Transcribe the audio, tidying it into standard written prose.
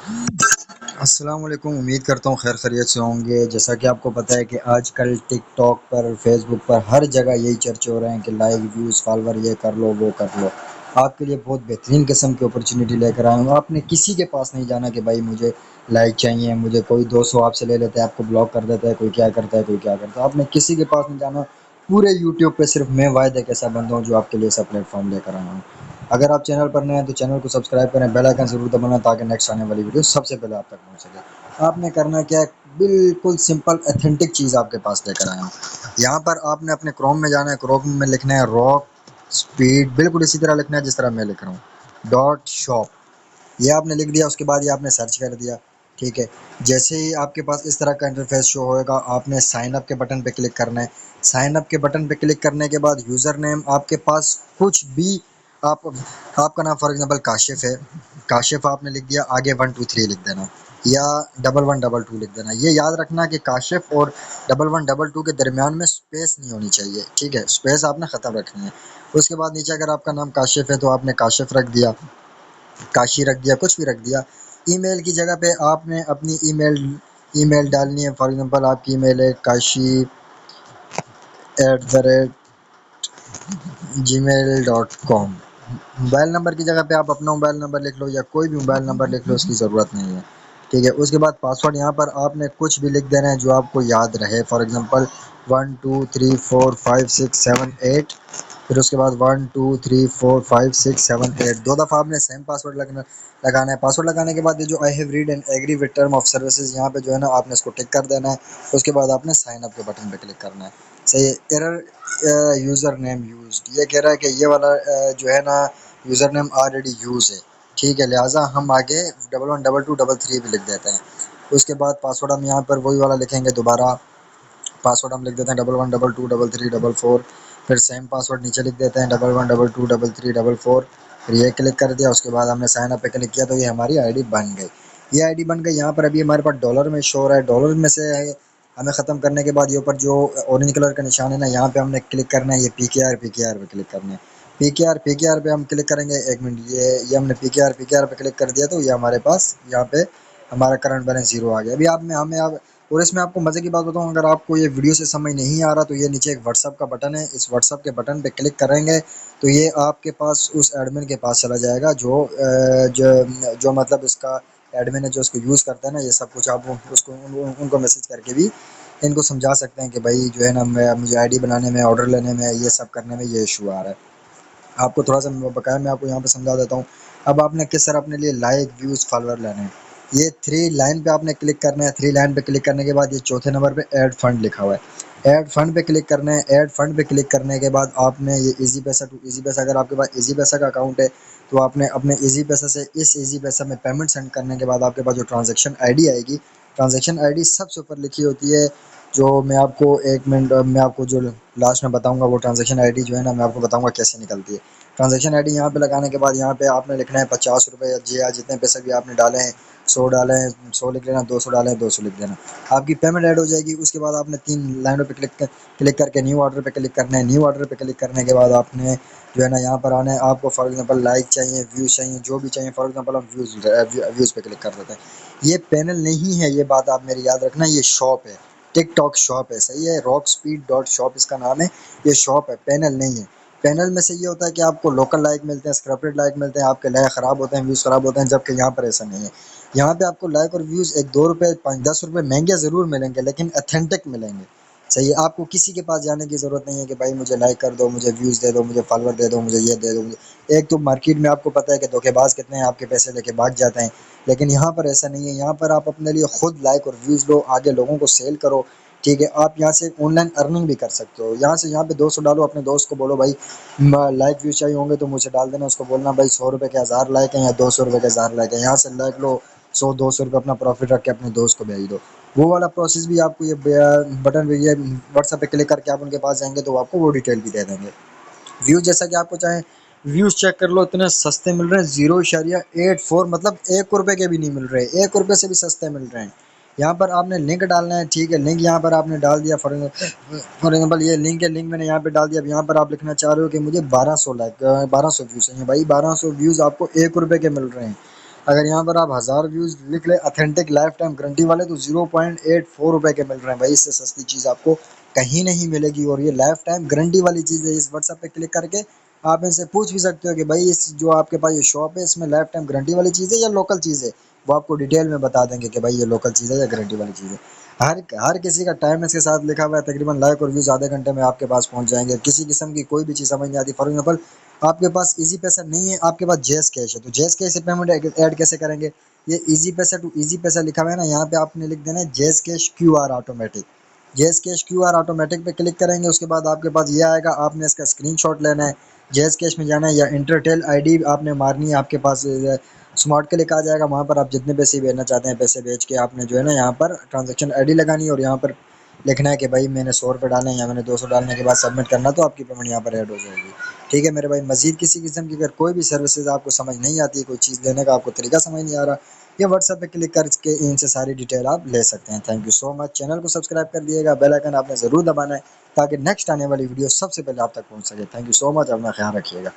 अस्सलाम वालेकुम। उम्मीद करता हूँ खैर खैरियत से होंगे। जैसा कि आपको पता है कि आजकल टिकटॉक पर, फेसबुक पर हर जगह यही चर्चे हो रहे हैं कि लाइक, व्यूज़, फॉलोवर, ये कर लो वो कर लो। आपके लिए बहुत बेहतरीन किस्म की अपॉर्चुनिटी लेकर आया हूँ। आपने किसी के पास नहीं जाना कि भाई मुझे लाइक चाहिए, मुझे कोई 200 आपसे ले लेता है, आपको ब्लॉक कर देता है, कोई क्या करता है, कोई क्या करता है। आपने किसी के पास नहीं जाना। पूरे यूट्यूब पे सिर्फ मैं वाहिद एक ऐसा बंदा हूँ जो आपके लिए ऐसा प्लेटफॉर्म लेकर आया हूँ। अगर आप चैनल पर नए हैं तो चैनल को सब्सक्राइब करें, बेल आइकन ज़रूर दबाना ताकि नेक्स्ट आने वाली वीडियो सबसे पहले आप तक पहुंच सके। आपने करना क्या है, बिल्कुल सिंपल ऑथेंटिक चीज़ आपके पास लेकर आया हूँ। यहाँ पर आपने अपने क्रोम में जाना है, क्रोम में लिखना है रॉक स्पीड, बिल्कुल इसी तरह लिखना है जिस तरह मैं लिख रहा हूँ, डॉट शॉप। ये आपने लिख दिया, उसके बाद ये आपने सर्च कर दिया। ठीक है। जैसे ही आपके पास इस तरह का इंटरफेस शो होएगा, आपने साइन अप के बटन पे क्लिक करना है। साइन अप के बटन पे क्लिक करने के बाद यूज़र नेम आपके पास कुछ भी, आप आपका नाम फॉर एग्जांपल काशिफ है, काशिफ आपने लिख दिया, आगे 123 लिख देना, या 1112 लिख देना। ये याद रखना कि काशिफ और 1112 के दरमियान में स्पेस नहीं होनी चाहिए। ठीक है, स्पेस आपने ख़त्म रखनी है। उसके बाद नीचे अगर आपका नाम काशिफ है तो आपने काशिफ रख दिया, काशी रख दिया, कुछ भी रख दिया। ईमेल की जगह पे आपने अपनी ईमेल ईमेल डालनी है। फॉर एग्जांपल आपकी ईमेल है kashi@gmail.com। मोबाइल नंबर की जगह पे आप अपना मोबाइल नंबर लिख लो या कोई भी मोबाइल नंबर लिख लो, उसकी ज़रूरत नहीं है। ठीक है। उसके बाद पासवर्ड यहाँ पर आपने कुछ भी लिख देना है जो आपको याद रहे। फॉर एग्जांपल 1 2 3 4 5 6 7 8, फिर उसके बाद 1 2 3 4 5 6 7 8, दो दफ़ा आपने सेम पासवर्ड लगाना है। पासवर्ड लगाने के बाद ये जो I have read and agree with term of services, यहाँ पे जो है ना आपने इसको टिक कर देना है। उसके बाद आपने साइन अप के बटन पे क्लिक करना है। सही है। एरर यूज़र नेम यूज्ड, ये कह रहा है कि ये वाला जो है ना यूज़र नेम ऑलरेडी यूज़ है। ठीक है, लिहाजा हम आगे 1112 33 भी लिख देते हैं। उसके बाद पासवर्ड हम यहाँ पर वही वाला लिखेंगे दोबारा। पासवर्ड हम लिख देते हैं 1112 33 44। फिर सेम पासवर्ड नीचे लिख देते हैं 1112 33 44। फिर ये क्लिक कर दिया, उसके बाद हमने साइन अप पे क्लिक किया तो ये हमारी आईडी बन गई। ये आईडी बन गई। यहाँ पर अभी हमारे पास डॉलर में शो हो रहा है, डॉलर में से हमें ख़त्म करने के बाद ये ऊपर जो ऑरेंज कलर का निशान है ना, यहाँ पे हमने क्लिक करना है, ये पी के आर पे क्लिक करना है। पी के आर पे हम क्लिक करेंगे। एक मिनट, ये हमने पी के आर पे क्लिक कर दिया तो ये हमारे पास यहाँ पे हमारा करंट बैलेंस जीरो आ गया। अभी आप में हमें आप और इसमें आपको मज़े की बात बताऊँ, अगर आपको ये वीडियो से समझ नहीं आ रहा तो ये नीचे एक व्हाट्सअप का बटन है, इस व्हाट्सअप के बटन पे क्लिक करेंगे तो ये आपके पास उस एडमिन के पास चला जाएगा जो मतलब इसका एडमिन है, जो इसको यूज़ करता है ना ये सब कुछ। आप उसको उनको मैसेज करके भी इनको समझा सकते हैं कि भाई जो है ना मुझे आईडी बनाने में, ऑर्डर लेने में, ये सब करने में ये इशू आ रहा है। आपको थोड़ा सा बकाया मैं आपको यहाँ पे समझा देता हूँ। अब आपने किस तरह अपने लिए लाइक, व्यूज़, फॉलोअर लेने हैं। ये थ्री लाइन पे आपने क्लिक करना है। थ्री लाइन पे क्लिक करने के बाद ये चौथे नंबर पे ऐड फंड लिखा हुआ है, ऐड फंड पे क्लिक करना है। ऐड फंड पे क्लिक करने के बाद आपने ये इजी पैसा टू इजी पैसा, अगर आपके पास इजी पैसा का अकाउंट है तो आपने अपने इजी पैसा से इस इजी पैसा में पेमेंट सेंड करने के बाद आपके पास जो ट्रांजेक्शन आईडी आएगी, ट्रांजेक्शन आईडी सबसे ऊपर लिखी होती है। जो मैं आपको एक मिनट, मैं आपको जो लास्ट में बताऊंगा वो ट्रांजेक्शन आईडी जो है ना मैं आपको बताऊंगा कैसे निकलती है। ट्रांजेक्शन आईडी यहाँ पे लगाने के बाद यहाँ पे आपने लिखना है 50 रुपये या जितने पैसे भी आपने डाले हैं। 100 डाले हैं 100 लिख लेना, 200 डाले हैं 200 लिख देना। आपकी पेमेंट ऐड हो जाएगी। उसके बाद आपने तीन लाइनों पे क्लिक करके न्यू ऑर्डर पे क्लिक करना है। न्यू ऑर्डर पे क्लिक करने के बाद आपने जो है ना यहाँ पर आना है। आपको फॉर एग्जांपल लाइक चाहिए, व्यूज़ चाहिए, जो भी चाहिए, फॉर एग्जांपल हम व्यूज़ पे क्लिक कर देते हैं। ये पैनल नहीं है, ये बात आप मेरी याद रखना, ये शॉप है, टिकटॉक शॉप है। सही है, रॉक स्पीड डॉट शॉप इसका नाम है। ये शॉप है, पैनल नहीं है। पैनल में से ये होता है कि आपको लोकल लाइक मिलते हैं, स्क्रप्टेड लाइक मिलते हैं, आपके लाइक ख़राब होते हैं, व्यूज़ ख़राब होते हैं, जबकि यहाँ पर ऐसा नहीं है। यहाँ पे आपको लाइक और व्यूज़ एक 2 रुपये 5 10 रुपये महंगे ज़रूर मिलेंगे लेकिन अथेंटिक मिलेंगे। सही है। आपको किसी के पास जाने की ज़रूरत नहीं है कि भाई मुझे लाइक कर दो, मुझे व्यूज़ दे दो, मुझे फॉलोअर दे दो, मुझे ये दे दो, मुझे। एक तो मार्केट में आपको पता है कि धोखेबाज कितने हैं, आपके पैसे लेके भाग जाते हैं। लेकिन यहाँ पर ऐसा नहीं है। यहाँ पर आप अपने लिए खुद लाइक और व्यूज़ लो, आगे लोगों को सेल करो। ठीक है। आप यहाँ से ऑनलाइन अर्निंग भी कर सकते हो। यहाँ पे 200 डालो, अपने दोस्त को बोलो भाई लाइक व्यूज चाहिए होंगे तो मुझे डाल देना। उसको बोलना भाई 100 रुपये के 1000 लाइक हैं या 200 रुपये के 1000 लाइक हैं। यहाँ से लाइक लो, 100 200 रुपये अपना प्रॉफिट रख के अपने दोस्त को भेज दो। वो वाला प्रोसेस भी आपको ये बटन पे, ये व्हाट्सएप पे क्लिक करके आप उनके पास जाएंगे तो वो आपको वो डिटेल भी दे देंगे। व्यूज जैसा कि आपको चाहे व्यूज चेक कर लो, इतने सस्ते मिल रहे हैं, 0.84, मतलब 1 रुपये के भी नहीं मिल रहे, 1 रुपये से भी सस्ते मिल रहे हैं। यहाँ पर आपने लिंक डालना है। ठीक है, लिंक यहाँ पर आपने डाल दिया। फॉर एग्जाम्पल ये लिंक है, लिंक मैंने यहाँ पे डाल दिया। अब यहाँ पर आप लिखना चाह रहे हो कि मुझे 1200 लाइक, 1200 व्यूज़ चाहिए। भाई 1200 व्यूज़ आपको 1 रुपये के मिल रहे हैं। अगर यहाँ पर आप 1000 व्यूज़ लिख ले अथेंटिक लाइफ टाइम गारंटी वाले तो 0.84 रुपए के मिल रहे हैं भाई। इससे सस्ती चीज़ आपको कहीं नहीं मिलेगी और ये लाइफ टाइम गारंटी वाली चीज़ है। इस व्हाट्सएप पे क्लिक करके आप इनसे पूछ भी सकते हो कि भाई इस जो आपके पास ये शॉप है इसमें लाइफ टाइम गारंटी वाली चीज़ है या लोकल चीज़ है। वो आपको डिटेल में बता देंगे कि भाई ये लोकल चीज़ है या गारंटी वाली चीज़ है। हर किसी का टाइम इसके साथ लिखा हुआ है। तकरीबन लाइक और व्यूज़ आधे घंटे में आपके पास पहुंच जाएंगे। किसी किस्म की कोई भी चीज़ समझ नहीं आती। फॉर एग्जाम्पल आपके पास इजी पैसा नहीं है, आपके पास जेस कैश है, तो जेस कैश से पेमेंट ऐड कैसे करेंगे? ये इजी पैसा टू इजी पैसा लिखा हुआ है ना, यहाँ पे आपने लिख देना है जेस कैश क्यू आर ऑटोमेटिक। जेस कैश क्यू आर ऑटोमेटिक पे क्लिक करेंगे, उसके बाद आपके पास ये आएगा, आपने इसका स्क्रीनशॉट लेना है, जेस कैश में जाना है या इंटरटेल आईडी आपने मारनी है। आपके पास स्मार्ट क्लिक आ जाएगा, वहाँ पर आप जितने पैसे भेजना चाहते हैं पैसे भेज के आपने जो है ना यहाँ पर ट्रांजेक्शन आईडी लगानी है और यहाँ पर लिखना है कि भाई मैंने 100 रुपये डालना है या मैंने 200 डालने के बाद सबमिट करना, तो आपकी पेमेंट यहाँ पर ऐड हो जाएगी। ठीक है मेरे भाई, मजीद किसी किस्म की अगर कोई भी सर्विसेज आपको समझ नहीं आती है, कोई चीज़ लेने का आपको तरीका समझ नहीं आ रहा, ये व्हाट्सएप पे क्लिक करके इनसे सारी डिटेल आप ले सकते हैं। Thank you so much. Channel को सब्सक्राइब कर दिएगा, बेल आइकन आपने ज़रूर दबाना है ताकि नेक्स्ट आने वाली वीडियो सबसे पहले आप तक पहुंच सके। थैंक यू सो मच, अपना ख्याल रखिएगा।